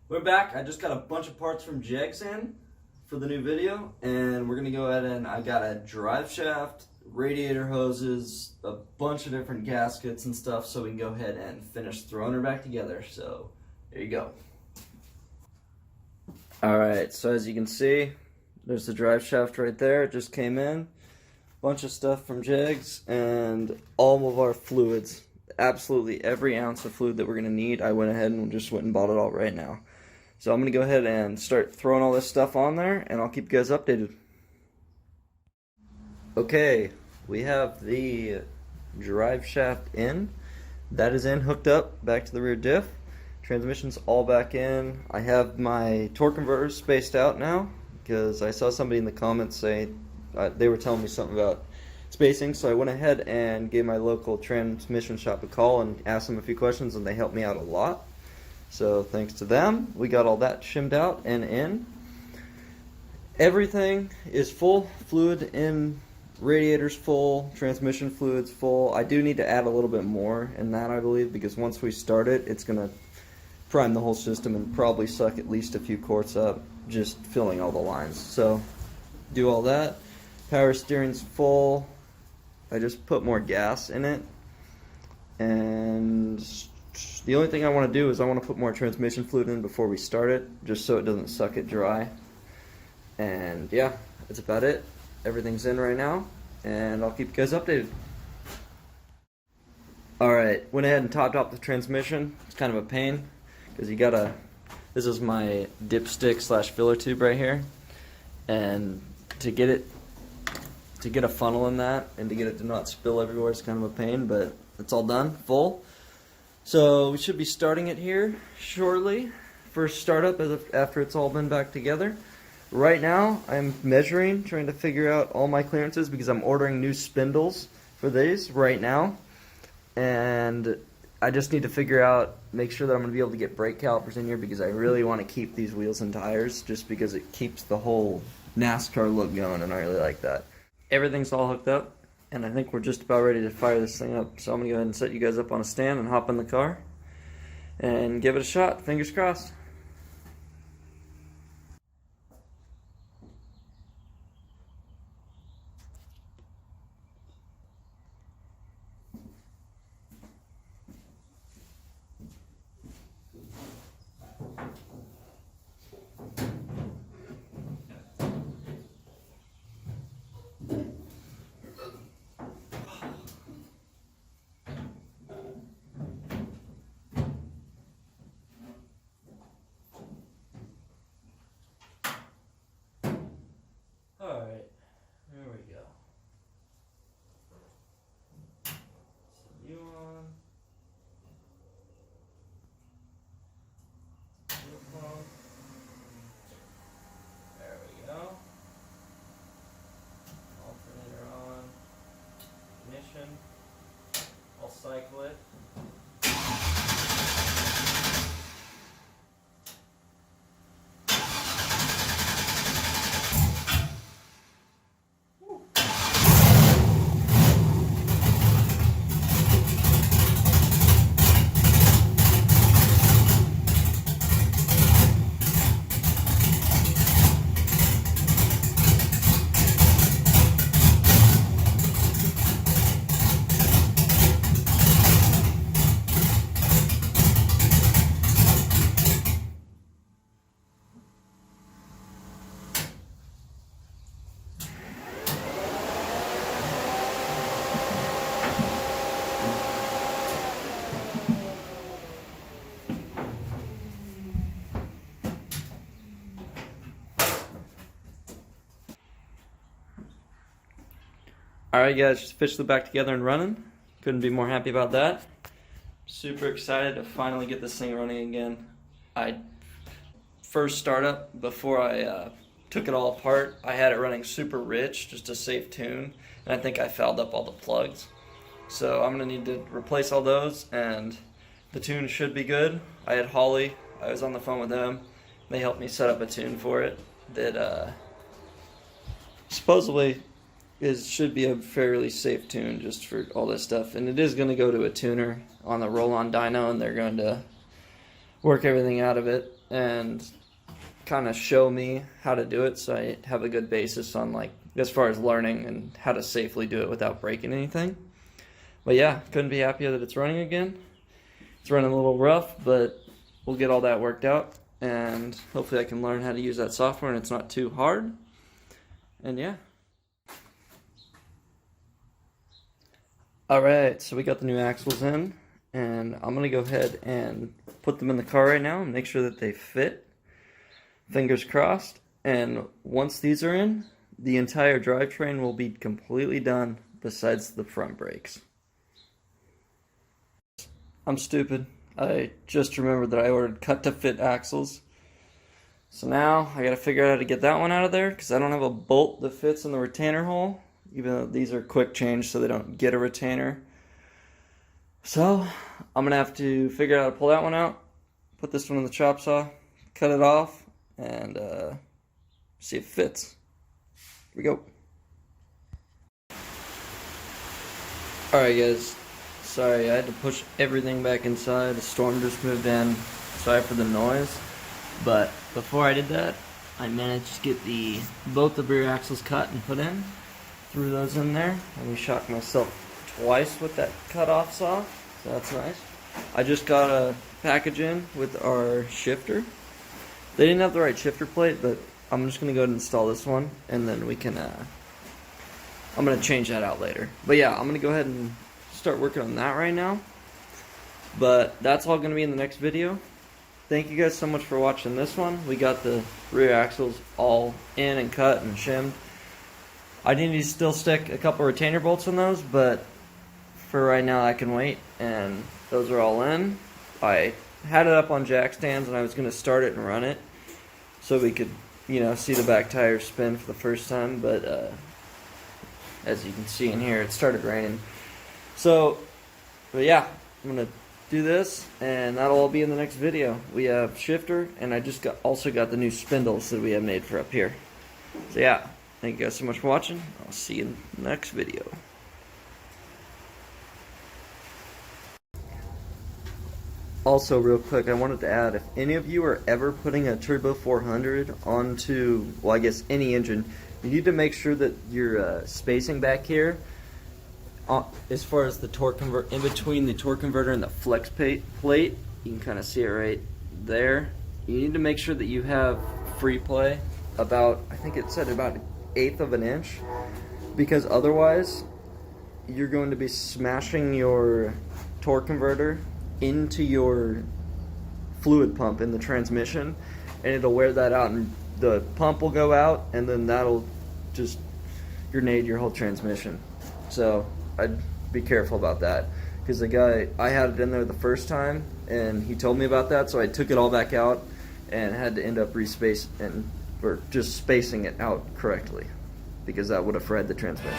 We're back. I just got a bunch of parts from Jegs in for the new video, and we're gonna go ahead and I got a drive shaft, radiator hoses, a bunch of different gaskets and stuff, so we can go ahead and finish throwing her back together. So there you go. Alright, so as you can see, there's the drive shaft right there. It just came in. Bunch of stuff from Jegs and all of our fluids. Absolutely every ounce of fluid that we're gonna need, I went ahead and just went and bought it all right now. So I'm going to go ahead and start throwing all this stuff on there, and I'll keep you guys updated. Okay, we have the drive shaft in. That is in, hooked up, back to the rear diff. Transmission's all back in. I have my torque converters spaced out now, because I saw somebody in the comments say, they were telling me something about spacing, so I went ahead and gave my local transmission shop a call and asked them a few questions, and they helped me out a lot. So thanks to them, we got all that shimmed out and in. Everything is full, fluid in, radiators full, transmission fluids full. I do need to add a little bit more in that, I believe, because once we start it, it's going to prime the whole system and probably suck at least a few quarts up just filling all the lines. So do all that. Power steering's full. I just put more gas in it, and the only thing I want to do is I want to put more transmission fluid in before we start it, just so it doesn't suck it dry. And yeah, that's about it. Everything's in right now, and I'll keep you guys updated. Alright, went ahead and topped off the transmission. It's kind of a pain, because you gotta, this is my dipstick slash filler tube right here, and to get a funnel in that, and to get it to not spill everywhere, it's kind of a pain, but it's all done, full. So we should be starting it here shortly. First startup after it's all been back together. Right now I'm measuring, trying to figure out all my clearances because I'm ordering new spindles for these right now. And I just need to figure out, make sure that I'm going to be able to get brake calipers in here because I really want to keep these wheels and tires just because it keeps the whole NASCAR look going, and I really like that. Everything's all hooked up, and I think we're just about ready to fire this thing up. So I'm going to go ahead and set you guys up on a stand and hop in the car and give it a shot. Fingers crossed. Alright, there we go. So you on. Headphone. There we go. Alternator on. Ignition. I'll cycle it. Alright guys, just officially back together and running. Couldn't be more happy about that. Super excited to finally get this thing running again. First startup, before I took it all apart, I had it running super rich, just a safe tune, and I think I fouled up all the plugs. So I'm going to need to replace all those, and the tune should be good. I had Holly, I was on the phone with them, they helped me set up a tune for it that supposedly should be a fairly safe tune just for all this stuff, and it is going to go to a tuner on the roll-on dyno, and they're going to work everything out of it. and kind of show me how to do it, so I have a good basis on, like, as far as learning and how to safely do it without breaking anything. But yeah, couldn't be happier that it's running again. It's running a little rough, but we'll get all that worked out, and hopefully I can learn how to use that software and it's not too hard. And yeah. Alright, so we got the new axles in, and I'm going to go ahead and put them in the car right now and make sure that they fit. Fingers crossed. And once these are in, the entire drivetrain will be completely done besides the front brakes. I'm stupid. I just remembered that I ordered cut-to-fit axles. So now I got to figure out how to get that one out of there, because I don't have a bolt that fits in the retainer hole, even though these are quick change so they don't get a retainer. So I'm going to have to figure out how to pull that one out, put this one in the chop saw, cut it off, and see if it fits. Here we go. Alright guys, sorry I had to push everything back inside. The storm just moved in. Sorry for the noise. But before I did that, I managed to get both the rear axles cut and put in. Threw those in there, and we shocked myself twice with that cut-off saw, so that's nice. I just got a package in with our shifter. They didn't have the right shifter plate, but I'm just going to go ahead and install this one, and then we can, I'm going to change that out later. But yeah, I'm going to go ahead and start working on that right now. But that's all going to be in the next video. Thank you guys so much for watching this one. We got the rear axles all in and cut and shimmed. I need to still stick a couple retainer bolts in those, but for right now I can wait, and those are all in. I had it up on jack stands and I was going to start it and run it so we could, you know, see the back tires spin for the first time, but as you can see in here, it started raining. So, but yeah, I'm going to do this, and that'll all be in the next video. We have shifter, and I just also got the new spindles that we have made for up here. So yeah, thank you guys so much for watching. I'll see you in the next video. Also, real quick, I wanted to add, if any of you are ever putting a Turbo 400 onto, well, I guess any engine, you need to make sure that your spacing back here, as far as the torque converter, in between the torque converter and the flex plate, you can kind of see it right there. You need to make sure that you have free play about, I think it said about 1/8 of an inch, because otherwise you're going to be smashing your torque converter into your fluid pump in the transmission, and it'll wear that out, and the pump will go out, and then that'll just grenade your whole transmission. So I'd be careful about that, because the guy, I had it in there the first time and he told me about that, so I took it all back out and had to end up or just spacing it out correctly, because that would have fried the transmission.